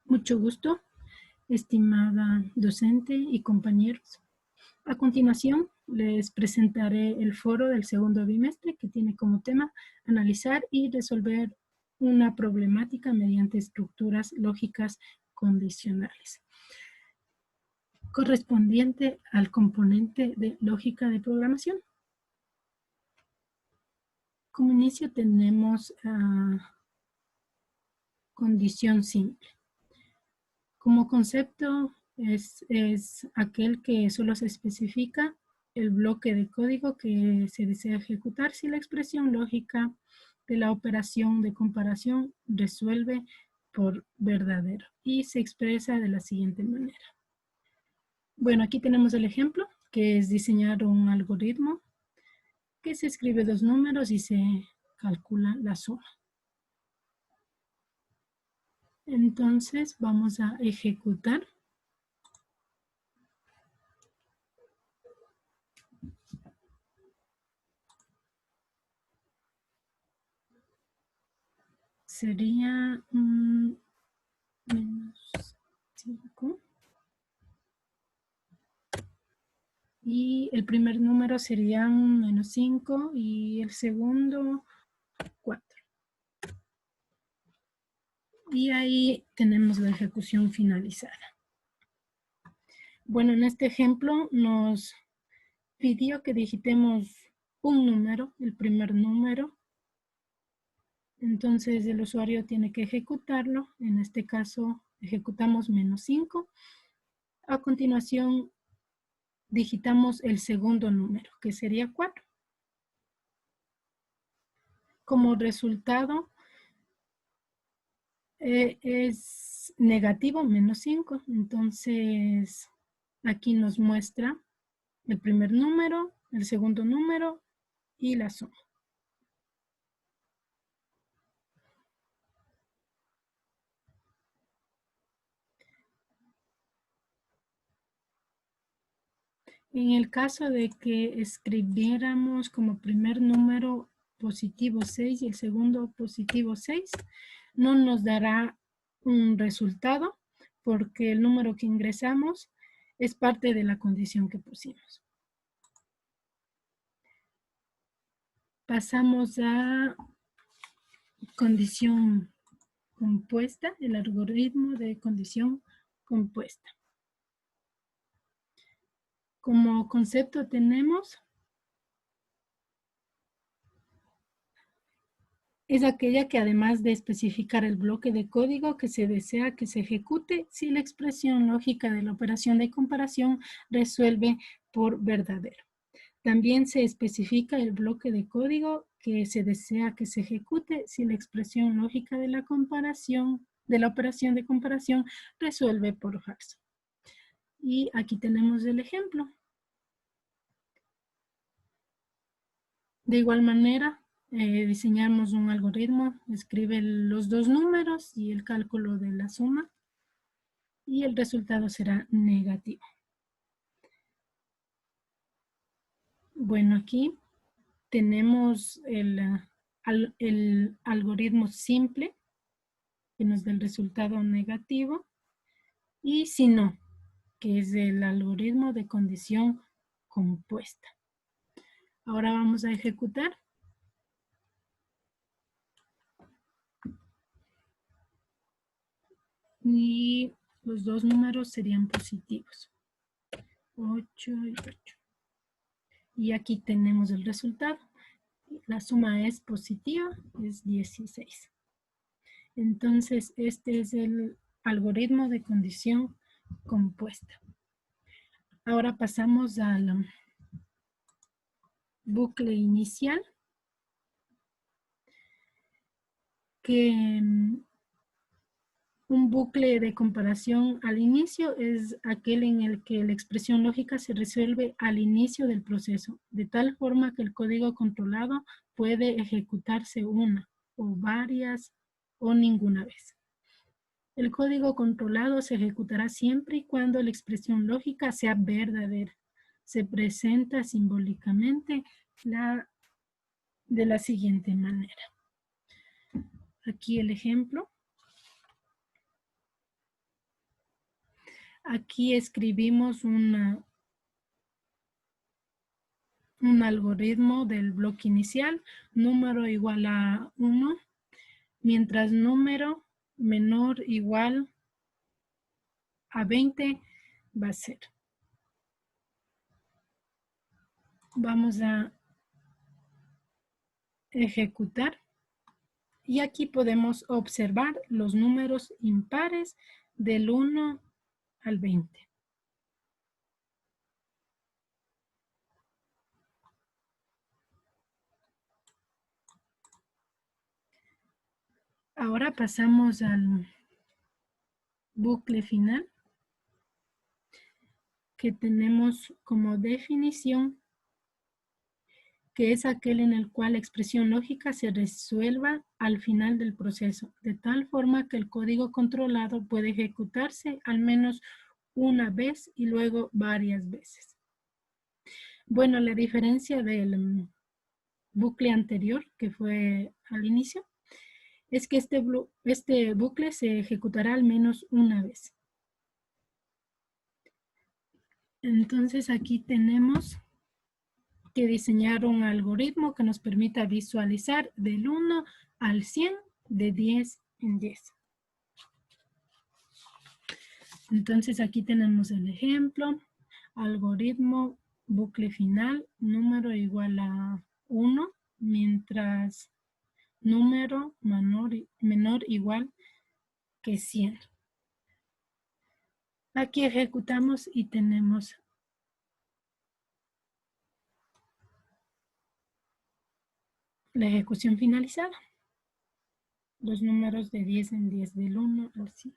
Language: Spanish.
Mucho gusto, estimada docente y compañeros. A continuación, les presentaré el foro del segundo bimestre que tiene como tema analizar y resolver una problemática mediante estructuras lógicas condicionales, correspondiente al componente de lógica de programación. Como inicio tenemos condición simple. Como concepto es aquel que solo se especifica el bloque de código que se desea ejecutar si la expresión lógica de la operación de comparación resuelve por verdadero y se expresa de la siguiente manera. Bueno, aquí tenemos el ejemplo, que es diseñar un algoritmo que se escribe dos números y se calcula la suma. Entonces vamos a ejecutar. Sería menos 5. Y el primer número sería menos 5 y el segundo 4. Y ahí tenemos la ejecución finalizada. Bueno, en este ejemplo nos pidió que digitemos un número, el primer número. Entonces el usuario tiene que ejecutarlo. En este caso ejecutamos menos 5. A continuación digitamos el segundo número, que sería 4. Como resultado es negativo, menos 5. Entonces aquí nos muestra el primer número, el segundo número y la suma. En el caso de que escribiéramos como primer número positivo 6 y el segundo positivo 6, no nos dará un resultado porque el número que ingresamos es parte de la condición que pusimos. Pasamos a condición compuesta, el algoritmo de condición compuesta. Como concepto tenemos es aquella que además de especificar el bloque de código que se desea que se ejecute si la expresión lógica de la operación de comparación resuelve por verdadero. También se especifica el bloque de código que se desea que se ejecute si la expresión lógica de la comparación, de la operación de comparación resuelve por falso. Y aquí tenemos el ejemplo. De igual manera, diseñamos un algoritmo, escribe los dos números y el cálculo de la suma y el resultado será negativo. Bueno, aquí tenemos el algoritmo simple que nos da el resultado negativo y si no, que es el algoritmo de condición compuesta. Ahora vamos a ejecutar. Y los dos números serían positivos. 8 y 8. Y aquí tenemos el resultado. La suma es positiva, es 16. Entonces, este es el algoritmo de condición compuesta. Ahora pasamos al bucle inicial, que un bucle de comparación al inicio es aquel en el que la expresión lógica se resuelve al inicio del proceso, de tal forma que el código controlado puede ejecutarse una o varias o ninguna vez. El código controlado se ejecutará siempre y cuando la expresión lógica sea verdadera. Se presenta simbólicamente de la siguiente manera. Aquí el ejemplo. Aquí escribimos un algoritmo del bloque inicial, número igual a 1, mientras número menor igual a 20 va a ser. Vamos a ejecutar y aquí podemos observar los números impares del 1 al 20. Ahora pasamos al bucle final, que tenemos como definición que es aquel en el cual la expresión lógica se resuelva al final del proceso, de tal forma que el código controlado puede ejecutarse al menos una vez y luego varias veces. Bueno, la diferencia del bucle anterior, que fue al inicio, es que este bucle se ejecutará al menos una vez. Entonces aquí tenemos que diseñar un algoritmo que nos permita visualizar del 1 al 100 de 10 en 10. Entonces aquí tenemos el ejemplo, algoritmo, bucle final, número igual a 1, mientras número menor igual que 100. Aquí ejecutamos y tenemos la ejecución finalizada. Los números de 10 en 10 del 1 al 100.